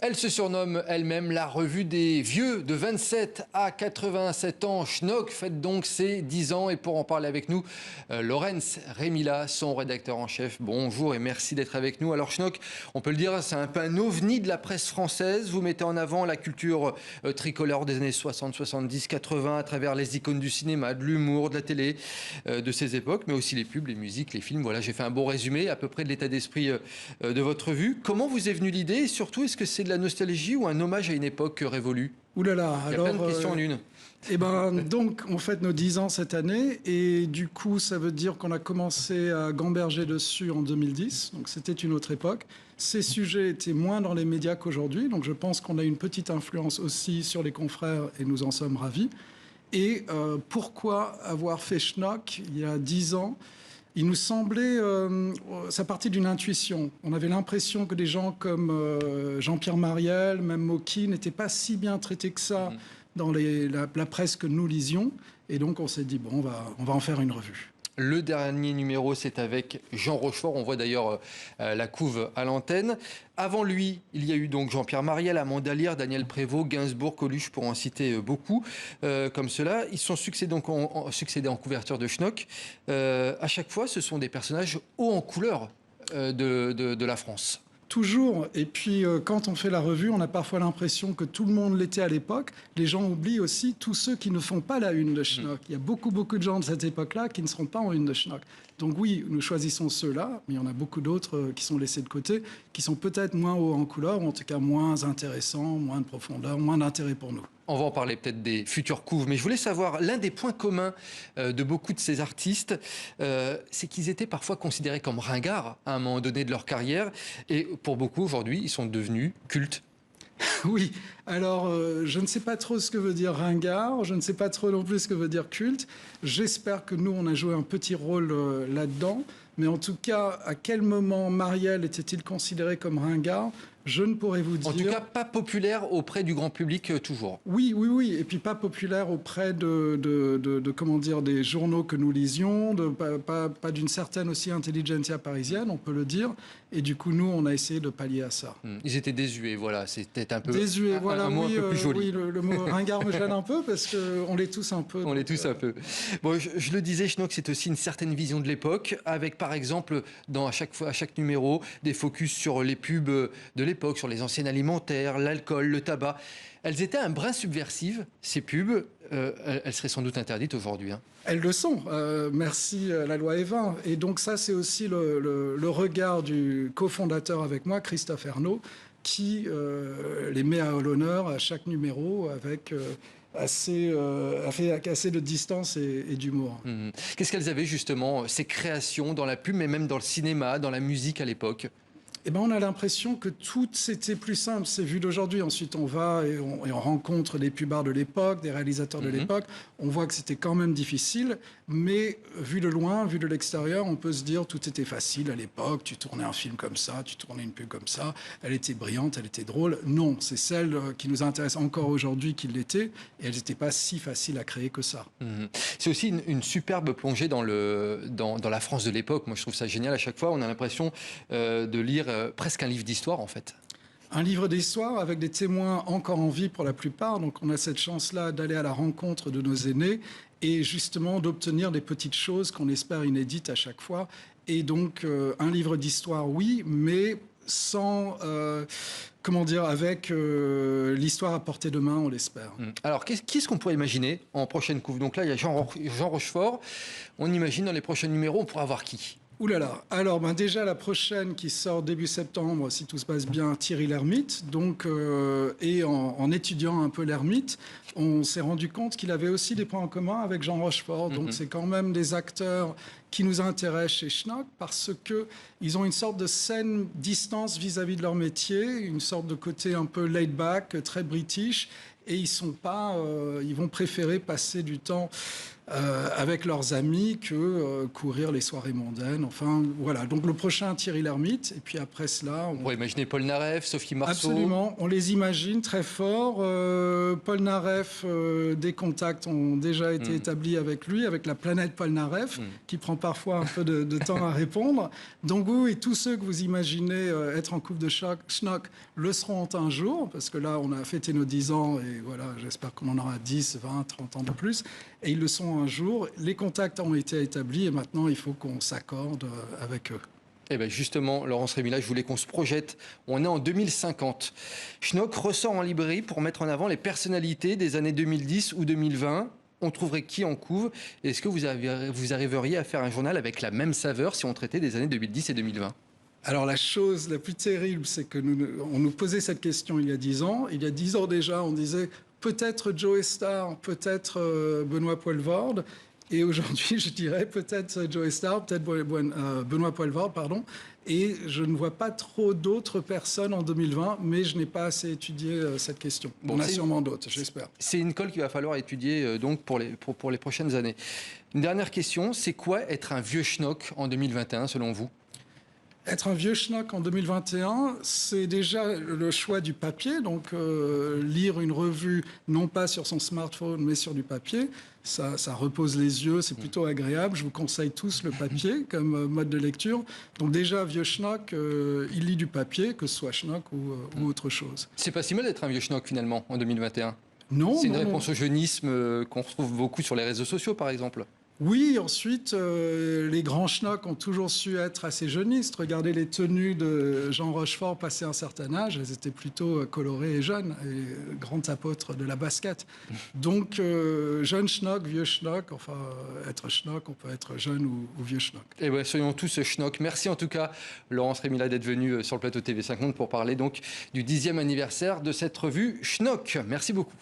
Elle se surnomme elle-même la revue des vieux de 27 à 87 ans. Schnock fête donc ses 10 ans et pour en parler avec nous, Laurence Rémila, son rédacteur en chef. Bonjour et merci d'être avec nous. Alors Schnock, on peut le dire, c'est un peu un ovni de la presse française. Vous mettez en avant la culture tricolore des années 60, 70, 80 à travers les icônes du cinéma, de l'humour, de la télé de ces époques, mais aussi les pubs, les musiques, les films. Voilà, j'ai fait un beau résumé à peu près de l'état d'esprit de votre revue. Comment vous est venue l'idée et surtout, est-ce que c'est de la nostalgie ou un hommage à une époque révolue? Ouh là là, il y a plein de questions en une. Eh ben, donc, on fête nos 10 ans cette année et du coup, ça veut dire qu'on a commencé à gamberger dessus en 2010. Donc, c'était une autre époque. Ces sujets étaient moins dans les médias qu'aujourd'hui. Donc, je pense qu'on a une petite influence aussi sur les confrères et nous en sommes ravis. Et pourquoi avoir fait Schnock il y a 10 ans? Il nous semblait, ça partait d'une intuition. On avait l'impression que des gens comme Jean-Pierre Mariel, même Mocky, n'étaient pas si bien traités que ça dans la presse que nous lisions. Et donc on s'est dit, bon, on va en faire une revue. Le dernier numéro, c'est avec Jean Rochefort. On voit d'ailleurs la couve à l'antenne. Avant lui, il y a eu donc Jean-Pierre Mariel, Amanda Lear, Daniel Prévost, Gainsbourg, Coluche, pour en citer beaucoup, comme cela. Ils sont succédés en couverture de Schnock. À chaque fois, ce sont des personnages hauts en couleur de la France. Toujours. Et puis, quand on fait la revue, on a parfois l'impression que tout le monde l'était à l'époque. Les gens oublient aussi tous ceux qui ne font pas la une de Schnock. Il y a beaucoup de gens de cette époque-là qui ne seront pas en une de Schnock. Donc oui, nous choisissons ceux-là, mais il y en a beaucoup d'autres qui sont laissés de côté, qui sont peut-être moins hauts en couleur, ou en tout cas moins intéressants, moins de profondeur, moins d'intérêt pour nous. On va en parler peut-être des futures couves, mais je voulais savoir, l'un des points communs de beaucoup de ces artistes, c'est qu'ils étaient parfois considérés comme ringards à un moment donné de leur carrière, et pour beaucoup aujourd'hui, ils sont devenus cultes. Oui, alors je ne sais pas trop ce que veut dire ringard, je ne sais pas trop non plus ce que veut dire culte. J'espère que nous, on a joué un petit rôle là-dedans, mais en tout cas, à quel moment Mariel était-il considéré comme ringard? Je ne pourrais vous dire. En tout cas, pas populaire auprès du grand public toujours. Oui, et puis pas populaire auprès comment dire, des journaux que nous lisions, pas d'une certaine aussi intelligentsia parisienne, on peut le dire. Et du coup, nous, on a essayé de pallier à ça. Ils étaient désuets, voilà, c'était un peu désuets, voilà, un mot un peu plus joli. Oui, le mot ringard me gêne un peu parce qu'on l'est tous un peu. On l'est tous un peu. Bon, je le disais, Schnock, c'est aussi une certaine vision de l'époque, avec par exemple, à chaque numéro, des focus sur les pubs de l'époque, sur les enseignes alimentaires, l'alcool, le tabac. Elles étaient un brin subversives, ces pubs. Elles seraient sans doute interdites aujourd'hui. Elles le sont. Merci la loi Evin. Et donc ça, c'est aussi le regard du cofondateur avec moi, Christophe Ernaud, qui les met à l'honneur à chaque numéro avec assez de distance et d'humour. Qu'est-ce qu'elles avaient justement, ces créations dans la pub, mais même dans le cinéma, dans la musique à l'époque? Eh ben, on a l'impression que tout c'était plus simple. C'est vu d'aujourd'hui. Ensuite, on va et on rencontre des pubards de l'époque, des réalisateurs de l'époque. On voit que c'était quand même difficile. Mais vu de loin, vu de l'extérieur, on peut se dire tout était facile à l'époque. Tu tournais un film comme ça, tu tournais une pub comme ça. Elle était brillante, elle était drôle. Non, c'est celle qui nous intéresse encore aujourd'hui qui l'était. Et elles n'étaient pas si faciles à créer que ça. C'est aussi une superbe plongée dans la France de l'époque. Moi, je trouve ça génial à chaque fois. On a l'impression de lire presque un livre d'histoire, en fait. Un livre d'histoire avec des témoins encore en vie pour la plupart. Donc on a cette chance-là d'aller à la rencontre de nos aînés et justement d'obtenir des petites choses qu'on espère inédites à chaque fois. Et donc un livre d'histoire, oui, mais sans, comment dire, avec l'histoire à portée de main, on l'espère. Alors, qu'est-ce qu'on pourrait imaginer en prochaine couve? Donc là, il y a Jean Rochefort. On imagine dans les prochains numéros, on pourra avoir qui? Ouh là là. Alors déjà la prochaine qui sort début septembre, si tout se passe bien, Thierry Lhermitte. Donc et en étudiant un peu Lhermitte, on s'est rendu compte qu'il avait aussi des points en commun avec Jean Rochefort. Donc c'est quand même des acteurs qui nous intéressent chez Schnock parce que ils ont une sorte de saine distance vis-à-vis de leur métier, une sorte de côté un peu laid back, très british. et ils vont préférer passer du temps avec leurs amis que courir les soirées mondaines. Enfin, voilà. Donc le prochain, Thierry Lhermitte. Et puis après cela... On pourrait imaginer Paul Naref, Sophie Marceau. Absolument. On les imagine très forts. Paul Naref, des contacts ont déjà été établis avec lui, avec la planète Paul Naref, qui prend parfois un peu de temps à répondre. Donc oui, et tous ceux que vous imaginez être en couple de schnock le seront un jour, parce que là, on a fêté nos 10 ans, et voilà, j'espère qu'on en aura 10, 20, 30 ans de plus. Et ils le sont un jour. Les contacts ont été établis et maintenant, il faut qu'on s'accorde avec eux. Eh bien justement, Laurence Rémila, je voulais qu'on se projette. On est en 2050. Schnock ressort en librairie pour mettre en avant les personnalités des années 2010 ou 2020. On trouverait qui en couve? Est-ce que vous arriveriez à faire un journal avec la même saveur si on traitait des années 2010 et 2020? Alors la chose la plus terrible, c'est que on nous posait cette question il y a 10 ans. Il y a 10 ans déjà, on disait peut-être Joe Starr, peut-être Benoît Poelvoorde. Et aujourd'hui, je dirais peut-être Joe Starr, peut-être Benoît Poelvoorde, pardon. Et je ne vois pas trop d'autres personnes en 2020, mais je n'ai pas assez étudié cette question. Bon, on a sûrement d'autres, j'espère. C'est une colle qu'il va falloir étudier donc pour les prochaines années. Une dernière question, c'est quoi être un vieux schnock en 2021 selon vous? Être un vieux schnock en 2021, c'est déjà le choix du papier. Donc, lire une revue, non pas sur son smartphone, mais sur du papier, ça repose les yeux, c'est plutôt agréable. Je vous conseille tous le papier comme mode de lecture. Donc déjà, vieux schnock, il lit du papier, que ce soit schnock ou autre chose. C'est pas si mal d'être un vieux schnock, finalement, en 2021. Non. C'est une réponse au jeunisme qu'on retrouve beaucoup sur les réseaux sociaux, par exemple. Oui, ensuite, les grands schnocks ont toujours su être assez jeunistes. Regardez les tenues de Jean Rochefort passé un certain âge, elles étaient plutôt colorées et jeunes, et grands apôtres de la basket. Donc, jeune schnock, vieux schnock, enfin, être schnock, on peut être jeune ou vieux schnock. Eh bien, soyons tous schnock. Merci en tout cas, Laurence Rémila, d'être venue sur le plateau TV5 Monde pour parler donc du 10e anniversaire de cette revue Schnock. Merci beaucoup.